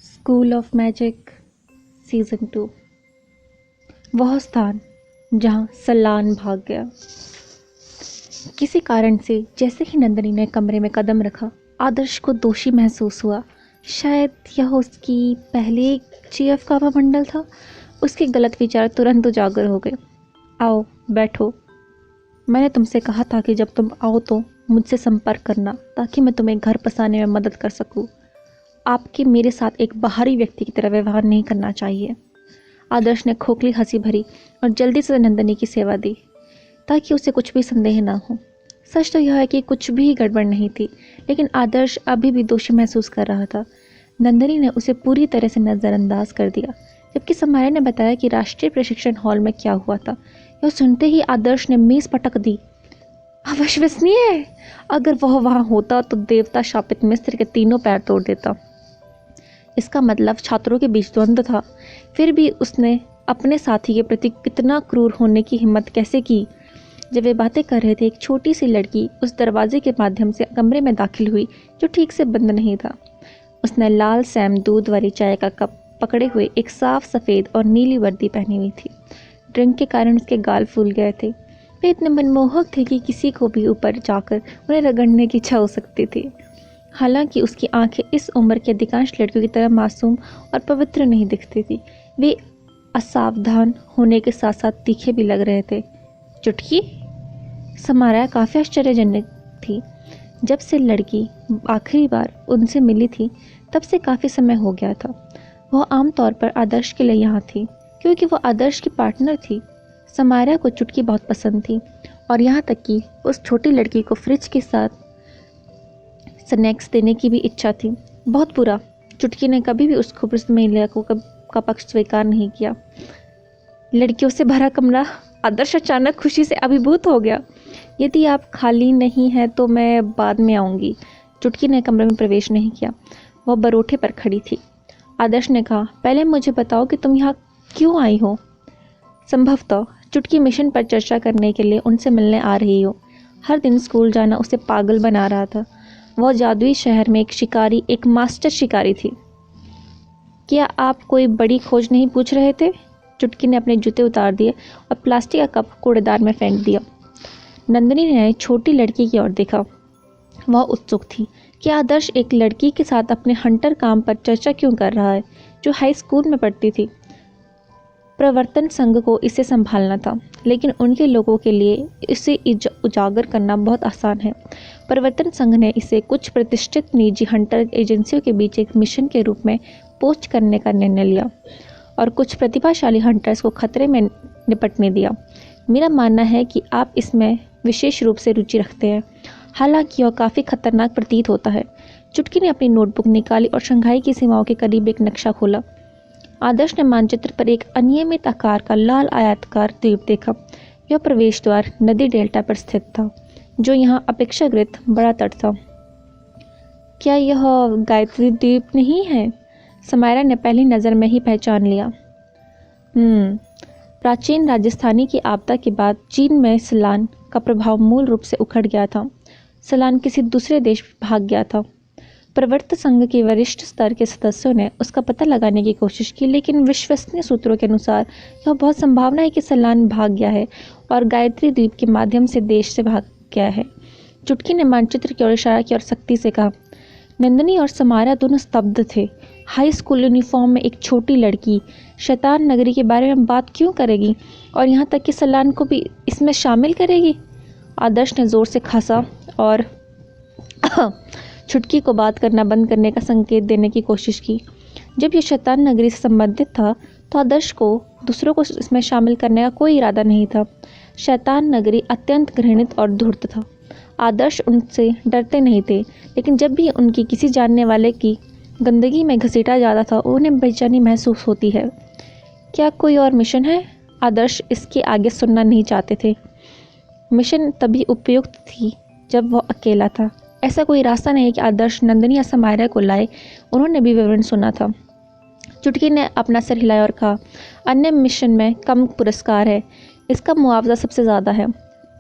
School of magic season 2। वह स्थान जहाँ सलान भाग गया। किसी कारण से जैसे ही नंदिनी ने कमरे में कदम रखा, आदर्श को दोषी महसूस हुआ। शायद यह उसकी पहली जीएफ का मंडल था। उसके गलत विचार तुरंत उजागर हो गए। आओ बैठो। मैंने तुमसे कहा था कि जब तुम आओ तो मुझसे संपर्क करना, ताकि मैं तुम्हें घर पसाने में मदद कर सकूं। आपके मेरे साथ एक बाहरी व्यक्ति की तरह व्यवहार नहीं करना चाहिए। आदर्श ने खोखली हंसी भरी और जल्दी से नंदिनी की सेवा दी, ताकि उसे कुछ भी संदेह ना हो। सच तो यह है कि कुछ भी गड़बड़ नहीं थी, लेकिन आदर्श अभी भी दोषी महसूस कर रहा था। नंदिनी ने उसे पूरी तरह से नज़रअंदाज कर दिया, जबकि समाया ने बताया कि राष्ट्रीय प्रशिक्षण हॉल में क्या हुआ था। यह सुनते ही आदर्श ने मेज पटक दी। अविश्वसनीय! अगर वह वहाँ होता तो देवता शापित मिस्र के तीनों पैर तोड़ देता। इसका मतलब छात्रों के बीच द्वंद्व था। फिर भी उसने अपने साथी के प्रति कितना क्रूर होने की हिम्मत कैसे की? जब वे बातें कर रहे थे, एक छोटी सी लड़की उस दरवाजे के माध्यम से कमरे में दाखिल हुई, जो ठीक से बंद नहीं था। उसने लाल सैम दूध वाली चाय का कप पकड़े हुए एक साफ सफ़ेद और नीली वर्दी पहनी हुई थी। ड्रिंक के कारण उसके गाल फूल गए थे। वे इतने मनमोहक थे कि किसी को भी ऊपर जाकर उन्हें रगड़ने की इच्छा हो सकती थी। हालांकि उसकी आंखें इस उम्र की अधिकांश लड़कियों की तरह मासूम और पवित्र नहीं दिखती थी। वे असावधान होने के साथ साथ तीखे भी लग रहे थे। चुटकी? समाया काफ़ी आश्चर्यजनक थी। जब से लड़की आखिरी बार उनसे मिली थी, तब से काफ़ी समय हो गया था। वह आमतौर पर आदर्श के लिए यहाँ थी, क्योंकि वह आदर्श की पार्टनर थी। समाया को चुटकी बहुत पसंद थी, और यहाँ तक कि उस छोटी लड़की को फ्रिज के साथ स्नैक्स देने की भी इच्छा थी। बहुत बुरा, चुटकी ने कभी भी उस खूबसूरत महिला का पक्ष स्वीकार नहीं किया। लड़कियों से भरा कमरा। आदर्श अचानक खुशी से अभिभूत हो गया। यदि आप खाली नहीं हैं तो मैं बाद में आऊँगी। चुटकी ने कमरे में प्रवेश नहीं किया। वह बरोठे पर खड़ी थी। आदर्श ने कहा, पहले मुझे बताओ कि तुम यहाँ क्यों आई हो? संभवतः चुटकी मिशन पर चर्चा करने के लिए उनसे मिलने आ रही हो। हर दिन स्कूल जाना उसे पागल बना रहा था। वह जादुई शहर में एक मास्टर शिकारी थी। क्या आप कोई बड़ी खोज नहीं पूछ रहे थे? चुटकी ने अपने जूते उतार दिए और प्लास्टिक का कप कूड़ेदान में फेंक दिया। नंदिनी ने छोटी लड़की की ओर देखा। वह उत्सुक थी कि आदर्श एक लड़की के साथ अपने हंटर काम पर चर्चा क्यों कर रहा है, जो हाई स्कूल में पढ़ती थी। प्रवर्तन संघ को इसे संभालना था, लेकिन उनके लोगों के लिए इसे उजागर करना बहुत आसान है। प्रवर्तन संघ ने इसे कुछ प्रतिष्ठित निजी हंटर एजेंसियों के बीच एक मिशन के रूप में पोस्ट करने का निर्णय लिया और कुछ प्रतिभाशाली हंटर्स को खतरे में निपटने दिया। मेरा मानना है कि आप इसमें विशेष रूप से रुचि रखते हैं, हालांकि यह काफ़ी खतरनाक प्रतीत होता है। चुटकी ने अपनी नोटबुक निकाली और शंघाई की सीमाओं के करीब एक नक्शा खोला। आदर्श ने मानचित्र पर एक अनियमित आकार का लाल आयताकार द्वीप देखा। यह प्रवेश द्वार नदी डेल्टा पर स्थित था, जो यहाँ अपेक्षाकृत बड़ा तट था। क्या यह गायत्री द्वीप नहीं है? समाया ने पहली नज़र में ही पहचान लिया। प्राचीन राजस्थानी की आपदा के बाद चीन में सलान का प्रभाव मूल रूप से उखड़ गया था। सलान किसी दूसरे देश भाग गया था। प्रवर्तन संघ के वरिष्ठ स्तर के सदस्यों ने उसका पता लगाने की कोशिश की, लेकिन विश्वसनीय सूत्रों के अनुसार यह बहुत संभावना है कि सलान भाग गया है और गायत्री द्वीप के माध्यम से देश से भाग गया है। चुटकी ने मानचित्र की ओर इशारा किया और सख्ती से कहा। नंदिनी और समाया दोनों स्तब्ध थे। हाई स्कूल यूनिफॉर्म में एक छोटी लड़की शैतान नगरी के बारे में बात क्यों करेगी, और यहाँ तक कि सलान को भी इसमें शामिल करेगी? आदर्श ने जोर से खांसा और चुटकी को बात करना बंद करने का संकेत देने की कोशिश की। जब यह शैतान नगरी से संबंधित था, तो आदर्श को दूसरों को इसमें शामिल करने का कोई इरादा नहीं था। शैतान नगरी अत्यंत घृणित और धूर्त था। आदर्श उनसे डरते नहीं थे, लेकिन जब भी उनकी किसी जानने वाले की गंदगी में घसीटा जाता था, उन्हें बेचैनी महसूस होती है। क्या कोई और मिशन है? आदर्श इसके आगे सुनना नहीं चाहते थे। मिशन तभी उपयुक्त थी जब वह अकेला था। ऐसा कोई रास्ता नहीं कि आदर्श नंदिनी या समाया को लाए। उन्होंने भी विवरण सुना था। चुटकी ने अपना सिर हिलाया और कहा, अन्य मिशन में कम पुरस्कार है, इसका मुआवजा सबसे ज़्यादा है।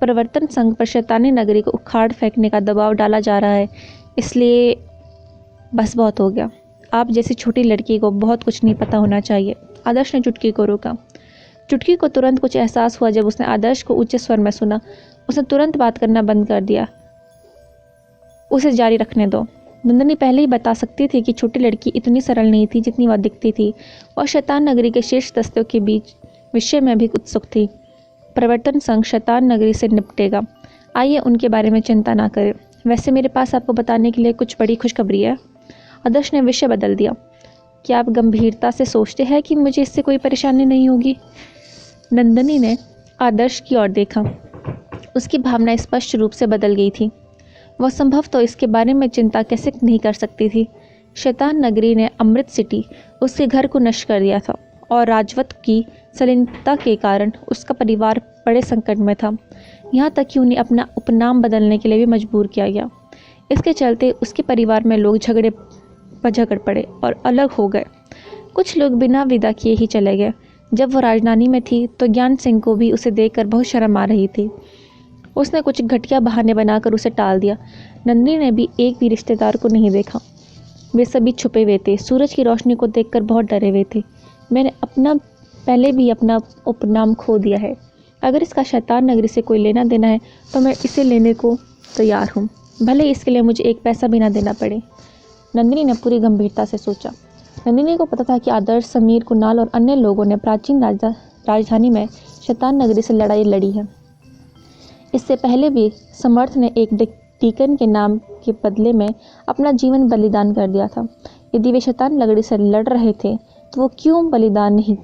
प्रवर्तन संघ पर शैतानी नगरी को उखाड़ फेंकने का दबाव डाला जा रहा है, इसलिए बस बहुत हो गया। आप जैसी छोटी लड़की को बहुत कुछ नहीं पता होना चाहिए। आदर्श ने चुटकी को रोका। चुटकी को तुरंत कुछ एहसास हुआ। जब उसने आदर्श को ऊंचे स्वर में सुना, उसने तुरंत बात करना बंद कर दिया। उसे जारी रखने दो। नंदिनी पहले ही बता सकती थी कि छोटी लड़की इतनी सरल नहीं थी जितनी वह दिखती थी, और शैतान नगरी के शीर्ष दस्तों के बीच विषय में भी उत्सुक थी। प्रवर्तन संघ शैतान नगरी से निपटेगा। आइए उनके बारे में चिंता ना करें। वैसे मेरे पास आपको बताने के लिए कुछ बड़ी खुशखबरी है। आदर्श ने विषय बदल दिया। क्या आप गंभीरता से सोचते हैं कि मुझे इससे कोई परेशानी नहीं होगी? नंदिनी ने आदर्श की ओर देखा। उसकी भावना स्पष्ट रूप से बदल गई थी। वह संभव तो इसके बारे में चिंता कैसे नहीं कर सकती थी। शैतान नगरी ने अमृत सिटी उसके घर को नष्ट कर दिया था, और राजवत की सलीनता के कारण उसका परिवार बड़े संकट में था। यहाँ तक कि उन्हें अपना उपनाम बदलने के लिए भी मजबूर किया गया। इसके चलते उसके परिवार में लोग झगड़ पड़े और अलग हो गए। कुछ लोग बिना विदा किए ही चले गए। जब वह राजधानी में थी तो ज्ञान सिंह को भी उसे देखकर बहुत शर्म आ रही थी। उसने कुछ घटिया बहाने बनाकर उसे टाल दिया। नंदिनी ने भी एक भी रिश्तेदार को नहीं देखा। वे सभी छुपे हुए थे, सूरज की रोशनी को देखकर बहुत डरे हुए थे। मैंने पहले भी अपना उपनाम खो दिया है। अगर इसका शैतान नगरी से कोई लेना देना है तो मैं इसे लेने को तैयार हूँ, भले इसके लिए मुझे एक पैसा भी ना देना पड़े। नंदिनी ने पूरी गंभीरता से सोचा। नंदिनी को पता था कि आदर्श, समीर, कुणाल और अन्य लोगों ने प्राचीन राजधानी में शैतान नगरी से लड़ाई लड़ी है। इससे पहले भी समर्थ ने एक डीकन के नाम के बदले में अपना जीवन बलिदान कर दिया था। यदि वे शैतान नगरी से लड़ रहे थे तो वो क्यों बलिदान नहीं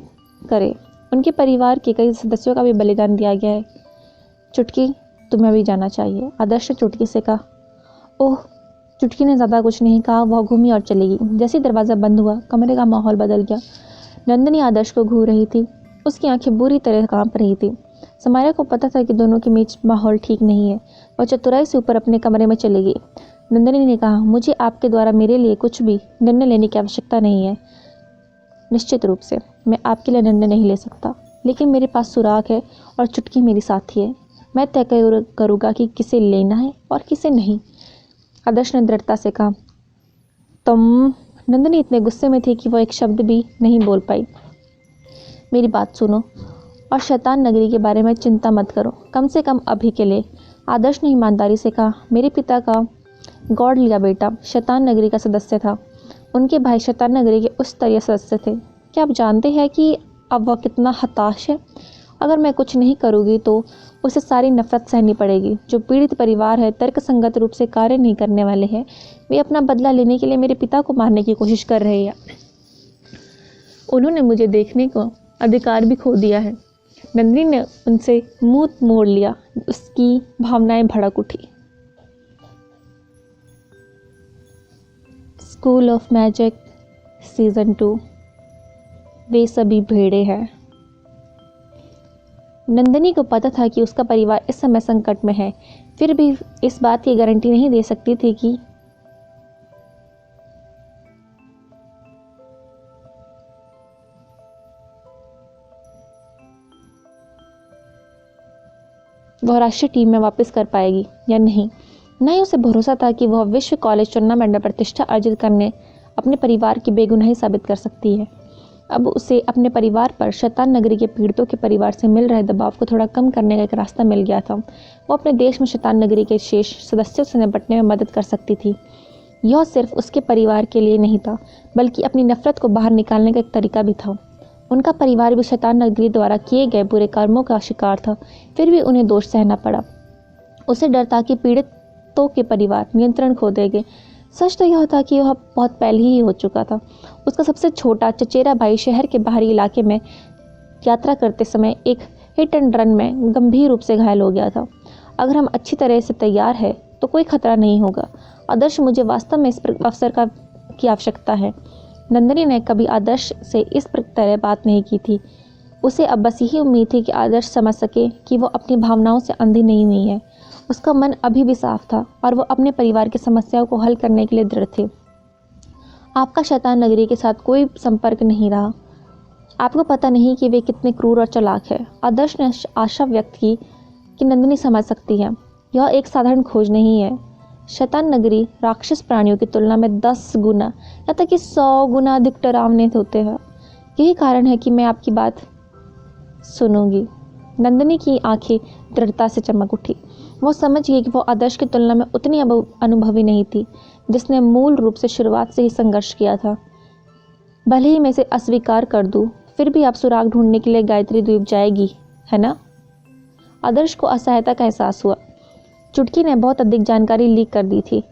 करे? उनके परिवार के कई सदस्यों का भी बलिदान दिया गया है। चुटकी, तुम्हें भी जाना चाहिए, आदर्श ने चुटकी से कहा। ओह, चुटकी ने ज़्यादा कुछ नहीं कहा। वह घूमी और चली गई। जैसे दरवाज़ा बंद हुआ, कमरे का माहौल बदल गया। नंदिनी आदर्श को घूर रही थी। उसकी आंखें बुरी तरह कांप रही थी। समाया को पता था कि दोनों के बीच माहौल ठीक नहीं है। वह चतुराई से ऊपर अपने कमरे में चली गई। नंदिनी ने कहा, मुझे आपके द्वारा मेरे लिए कुछ भी निर्णय लेने की आवश्यकता नहीं है। निश्चित रूप से मैं आपके लिए निर्णय नहीं ले सकता, लेकिन मेरे पास सुराग है और चुटकी मेरी साथी है। मैं तय करूँगा कि किसे लेना है और किसे नहीं। आदर्श ने दृढ़ता से कहा। तुम? नंदिनी इतने गुस्से में थी कि वह एक शब्द भी नहीं बोल पाई। मेरी बात सुनो और शैतान नगरी के बारे में चिंता मत करो, कम से कम अभी के लिए। आदर्श ने ईमानदारी से कहा। मेरे पिता का गॉड लिया बेटा शैतान नगरी का सदस्य था। उनके भाई शैतान नगरी के उच्च स्तरीय सदस्य थे। क्या आप जानते हैं कि अब वह कितना हताश है? अगर मैं कुछ नहीं करूँगी तो उसे सारी नफरत सहनी पड़ेगी। जो पीड़ित परिवार है, तर्कसंगत रूप से कार्य नहीं करने वाले हैं, वे अपना बदला लेने के लिए मेरे पिता को मारने की कोशिश कर रहे हैं। उन्होंने मुझे देखने को अधिकार भी खो दिया है। नंदिनी ने उनसे मुंह मोड़ लिया। उसकी भावनाएं भड़क उठी। School of magic season 2। वे सभी भेड़े हैं। नंदिनी को पता था कि उसका परिवार इस समय संकट में है, फिर भी इस बात की गारंटी नहीं दे सकती थी कि वह राष्ट्रीय टीम में वापस कर पाएगी या नहीं। न ही उसे भरोसा था कि वह विश्व कॉलेज टूर्नामेंट में प्रतिष्ठा अर्जित करने अपने परिवार की बेगुनाही साबित कर सकती है। अब उसे अपने परिवार पर शैतान नगरी के पीड़ितों के परिवार से मिल रहे दबाव को थोड़ा कम करने का एक रास्ता मिल गया था। वो अपने देश में शैतान नगरी के शेष सदस्यों से निपटने में मदद कर सकती थी। यह सिर्फ उसके परिवार के लिए नहीं था, बल्कि अपनी नफरत को बाहर निकालने का एक तरीका भी था। उनका परिवार भी शैतान नगरी द्वारा किए गए बुरे कर्मों का शिकार था, फिर भी उन्हें दोष सहना पड़ा। उसे डर था कि पीड़ितों के परिवार नियंत्रण खो देंगे। सच तो यह था कि वह बहुत पहले ही हो चुका था। उसका सबसे छोटा चचेरा भाई शहर के बाहरी इलाके में यात्रा करते समय एक हिट एंड रन में गंभीर रूप से घायल हो गया था। अगर हम अच्छी तरह से तैयार हैं तो कोई खतरा नहीं होगा। आदर्श, मुझे वास्तव में इस अवसर की आवश्यकता है। नंदिनी ने कभी आदर्श से इस तरह बात नहीं की थी। उसे अब बस यही उम्मीद थी कि आदर्श समझ सके कि वो अपनी भावनाओं से अंधी नहीं हुई है। उसका मन अभी भी साफ था और वो अपने परिवार की समस्याओं को हल करने के लिए दृढ़ थे। आपका शैतान नगरी के साथ कोई संपर्क नहीं रहा। आपको पता नहीं कि वे कितने क्रूर और चालाक है। आदर्श ने आशा व्यक्त की कि नंदिनी समझ सकती है। यह एक साधारण खोज नहीं है। शैतान नगरी राक्षस प्राणियों की तुलना में 10 गुना या तक कि 100 गुना अधिक डरावने होते हैं। यही कारण है कि मैं आपकी बात सुनूंगी। नंदिनी की आंखें दृढ़ता से चमक उठी। वो समझ गई कि वो आदर्श की तुलना में उतनी अनुभवी नहीं थी, जिसने मूल रूप से शुरुआत से ही संघर्ष किया था। भले ही मैं इसे अस्वीकार कर दूं, फिर भी आप सुराग ढूंढने के लिए गायत्री द्वीप जाएगी, है ना? आदर्श को असहायता का एहसास हुआ। चुटकी ने बहुत अधिक जानकारी लीक कर दी थी।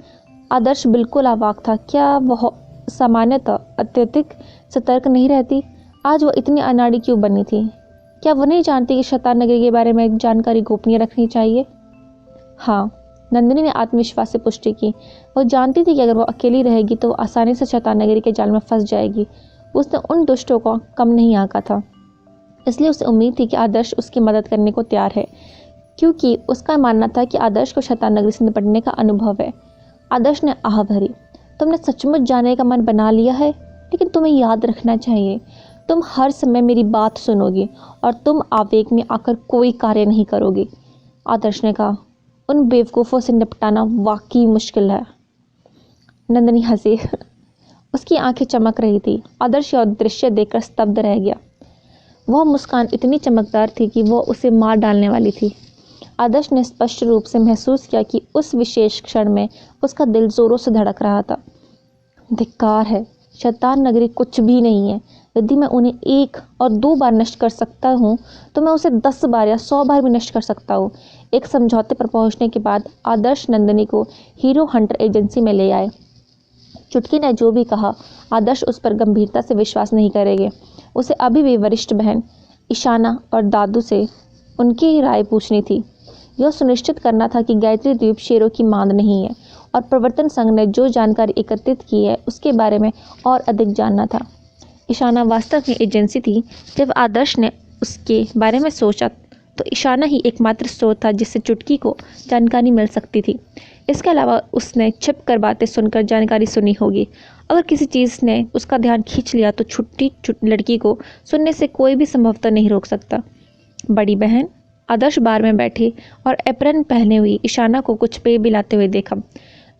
आदर्श बिल्कुल अवाक था। क्या वह सामान्यतः अत्यधिक सतर्क नहीं रहती? आज वह इतनी अनाड़ी क्यों बनी थी? क्या वो नहीं जानती कि शैतान नगरी के बारे में जानकारी गोपनीय रखनी चाहिए? हाँ, नंदिनी ने आत्मविश्वास से पुष्टि की। वो जानती थी कि अगर वो अकेली रहेगी तो वो आसानी से शैतान नगरी के जाल में फंस जाएगी। उसने उन दुष्टों को कम नहीं आंका था, इसलिए उसे उम्मीद थी कि आदर्श उसकी मदद करने को तैयार है, क्योंकि उसका मानना था कि आदर्श को शैतान नगरी से निपटने का अनुभव है। आदर्श ने आह भरी। तुमने सचमुच जाने का मन बना लिया है, लेकिन तुम्हें याद रखना चाहिए, तुम हर समय मेरी बात सुनोगी और तुम आवेग में आकर कोई कार्य नहीं करोगी। आदर्श ने कहा, उन बेवकूफ़ों से निपटाना वाकई मुश्किल है। नंदिनी हंसी। उसकी आंखें चमक रही थी। आदर्श यह दृश्य देखकर स्तब्ध रह गया। वह मुस्कान इतनी चमकदार थी कि वह उसे मार डालने वाली थी। आदर्श ने स्पष्ट रूप से महसूस किया कि उस विशेष क्षण में उसका दिल जोरों से धड़क रहा था। धिक्कार है, शैतान नगरी कुछ भी नहीं है। यदि मैं उन्हें 1 और 2 बार नष्ट कर सकता हूँ, तो मैं उसे 10 बार या 100 बार भी नष्ट कर सकता हूँ। एक समझौते पर पहुँचने के बाद आदर्श नंदिनी को हीरो हंटर एजेंसी में ले आए। चुटकी ने जो भी कहा, आदर्श उस पर गंभीरता से विश्वास नहीं करेंगे। उसे अभी भी वरिष्ठ बहन ईशाना और दादू से उनकी ही राय पूछनी थी। यह सुनिश्चित करना था कि गायत्री द्वीप शेरों की मांद नहीं है, और प्रवर्तन संघ ने जो जानकारी एकत्रित की है उसके बारे में और अधिक जानना था। ईशाना वास्तव में एजेंसी थी। जब आदर्श ने उसके बारे में सोचा तो ईशाना ही एकमात्र स्रोत था जिससे चुटकी को जानकारी मिल सकती थी। इसके अलावा उसने छिप कर बातें सुनकर जानकारी सुनी होगी। अगर किसी चीज़ ने उसका ध्यान खींच लिया तो छुट्टी लड़की को सुनने से कोई भी संभवतः नहीं रोक सकता। बड़ी बहन आदर्श बार में बैठी और एप्रन पहने हुई ईशाना को कुछ पेय पिलाते हुए देखा।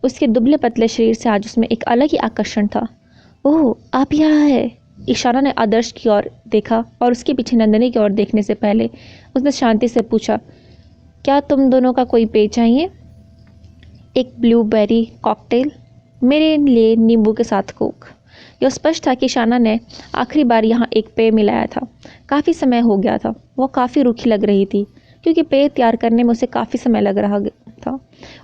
उसके दुबले पतले शरीर से आज उसमें एक अलग ही आकर्षण था। ओह, आप यहाँ है। ईशाना ने आदर्श की ओर देखा और उसके पीछे नंदिनी की ओर देखने से पहले उसने शांति से पूछा, क्या तुम दोनों का कोई पेय चाहिए? एक ब्लूबेरी कॉकटेल, मेरे लिए नींबू के साथ कोक। यह स्पष्ट था कि ईशाना ने आखिरी बार यहाँ एक पेय मिलाया था। काफ़ी समय हो गया था। वह काफ़ी रूखी लग रही थी, क्योंकि पेय तैयार करने में उसे काफ़ी समय लग रहा था।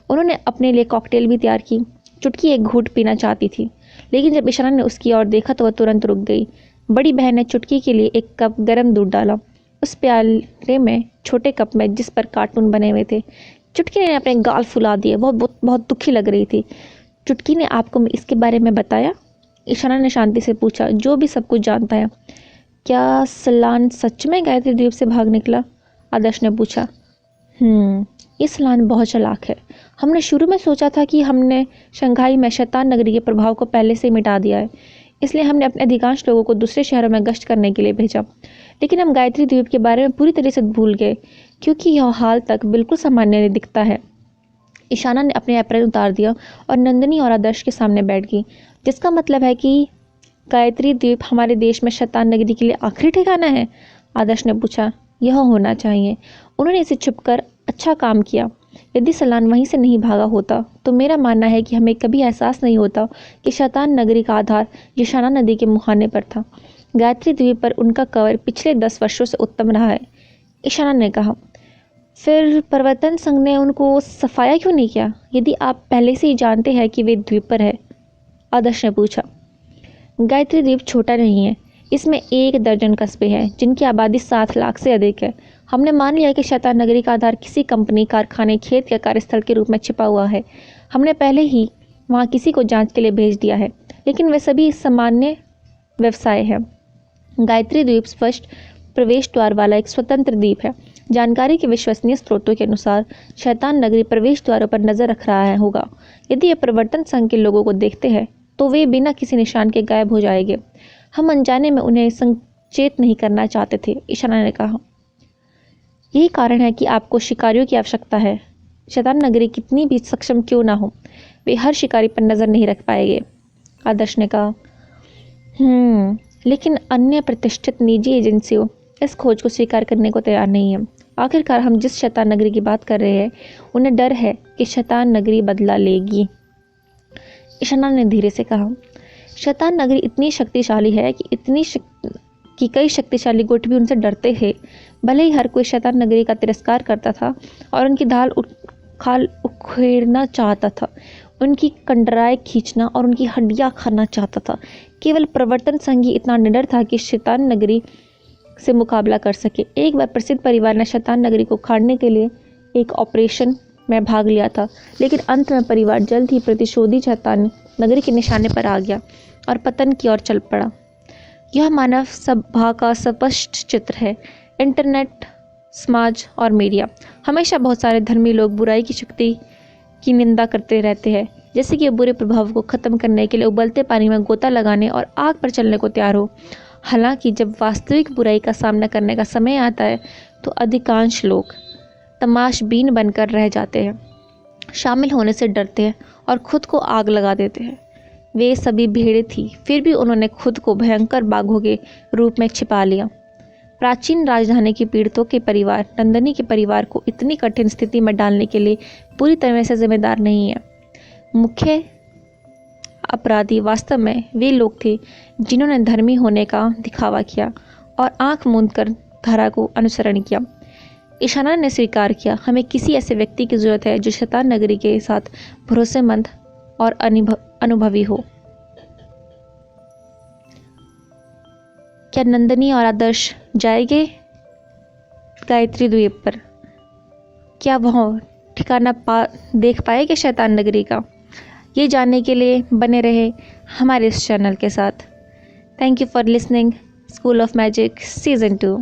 उन्होंने अपने लिए कॉकटेल भी तैयार की। चुटकी एक घूंट पीना चाहती थी, लेकिन जब ईशाना ने उसकी ओर देखा तो वह तुरंत रुक गई। बड़ी बहन ने चुटकी के लिए एक कप गर्म दूध डाला। उस प्याले में, छोटे कप में जिस पर कार्टून बने हुए थे। चुटकी ने अपने गाल फुला दिए। वह बहुत दुखी लग रही थी। चुटकी ने आपको इसके बारे में बताया? ईशाना ने शांति से पूछा, जो भी सब कुछ जानता है। क्या सलान सच में गायत्री द्वीप से भाग निकला? आदर्श ने पूछा। ये सलान बहुत चालाक है। हमने शुरू में सोचा था कि हमने शंघाई में शैतान नगरी के प्रभाव को पहले से मिटा दिया है, इसलिए हमने अपने अधिकांश लोगों को दूसरे शहरों में गश्त करने के लिए भेजा। लेकिन हम गायत्री द्वीप के बारे में पूरी तरह से भूल गए, क्योंकि यह हाल तक बिल्कुल सामान्य दिखता है। ईशाना ने अपने एप्रन उतार दिया और नंदिनी और आदर्श के सामने बैठ गई। जिसका मतलब है कि गायत्री द्वीप हमारे देश में शैतान नगरी के लिए आखिरी ठिकाना है? आदर्श ने पूछा। यह होना चाहिए। उन्होंने इसे छुपकर अच्छा काम किया। यदि सलान वहीं से नहीं भागा होता तो मेरा मानना है कि हमें कभी एहसास नहीं होता कि शैतान नगरी का आधार यशाना नदी के मुहाने पर था। गायत्री द्वीप पर उनका कवर पिछले 10 वर्षों से उत्तम रहा है। ईशाना ने कहा। फिर प्रवर्तन संघ ने उनको सफाया क्यों नहीं किया, यदि आप पहले से ही जानते हैं कि वे द्वीप पर है? आदर्श ने पूछा। गायत्री द्वीप छोटा नहीं है। इसमें 1 दर्जन कस्बे हैं जिनकी आबादी 7 लाख से अधिक है। हमने मान लिया कि शैतान नगरी का आधार किसी कंपनी, कारखाने, खेत या कार्यस्थल के रूप में छिपा हुआ है। हमने पहले ही वहाँ किसी को जांच के लिए भेज दिया है, लेकिन वे सभी सामान्य व्यवसाय हैं। गायत्री द्वीप स्पष्ट प्रवेश द्वार वाला एक स्वतंत्र द्वीप है। जानकारी के विश्वसनीय स्रोतों के अनुसार शैतान नगरी प्रवेश द्वारों पर नजर रख रहा होगा। यदि ये प्रवर्तन संघ के लोगों को देखते हैं तो वे बिना किसी निशान के गायब हो जाएंगे। हम अनजाने में उन्हें संचेत नहीं करना चाहते थे, ईशाना ने कहा। यही कारण है कि आपको शिकारियों की आवश्यकता है। शैतान नगरी कितनी भी सक्षम क्यों ना हो, वे हर शिकारी पर नज़र नहीं रख पाएंगे। आदर्श ने कहा, लेकिन अन्य प्रतिष्ठित निजी एजेंसियों इस खोज को स्वीकार करने को तैयार नहीं है। आखिरकार हम जिस शैतान नगरी की बात कर रहे हैं, उन्हें डर है कि शैतान नगरी बदला लेगी। ईशाना ने धीरे से कहा, शैतान नगरी इतनी शक्तिशाली है कि कई शक्तिशाली गुट भी उनसे डरते हैं। भले ही हर कोई शैतान नगरी का तिरस्कार करता था और उनकी खाल उखेड़ना चाहता था, उनकी कंडराएं खींचना और उनकी हड्डियां खाना चाहता था, केवल प्रवर्तन संघ ही इतना निडर था कि शैतान नगरी से मुकाबला कर सके। एक बार प्रसिद्ध परिवार ने शैतान नगरी को उखाड़ने के लिए एक ऑपरेशन में भाग लिया था, लेकिन अंत में परिवार जल्द ही प्रतिशोधी शैतान नगरी के निशाने पर आ गया और पतन की ओर चल पड़ा। यह मानव सभा का स्पष्ट चित्र है। इंटरनेट, समाज और मीडिया हमेशा बहुत सारे धर्मी लोग बुराई की शक्ति की निंदा करते रहते हैं, जैसे कि बुरे प्रभाव को ख़त्म करने के लिए उबलते पानी में गोता लगाने और आग पर चलने को तैयार हो। हालांकि जब वास्तविक बुराई का सामना करने का समय आता है तो अधिकांश लोग तमाशबीन बनकर रह जाते हैं, शामिल होने से डरते हैं और खुद को आग लगा देते हैं। वे सभी भेड़ें थी, फिर भी उन्होंने खुद को भयंकर बाघों के रूप में छिपा लिया। प्राचीन राजधानी के पीड़ितों के परिवार नंदिनी के परिवार को इतनी कठिन स्थिति में डालने के लिए पूरी तरह से जिम्मेदार नहीं है। मुख्य अपराधी वास्तव में वे लोग थे जिन्होंने धर्मी होने का दिखावा किया और आंख मूंदकर धारा को अनुसरण किया। ईशाना ने स्वीकार किया, हमें किसी ऐसे व्यक्ति की जरूरत है जो शैतान नगरी के साथ भरोसेमंद और अनुभवी हो। क्या नंदिनी और आदर्श जाएंगे गायत्री द्वीप पर? क्या वह ठिकाना देख पाएंगे शैतान नगरी का? ये जानने के लिए बने रहे हमारे इस चैनल के साथ। Thank you for listening school of magic season 2।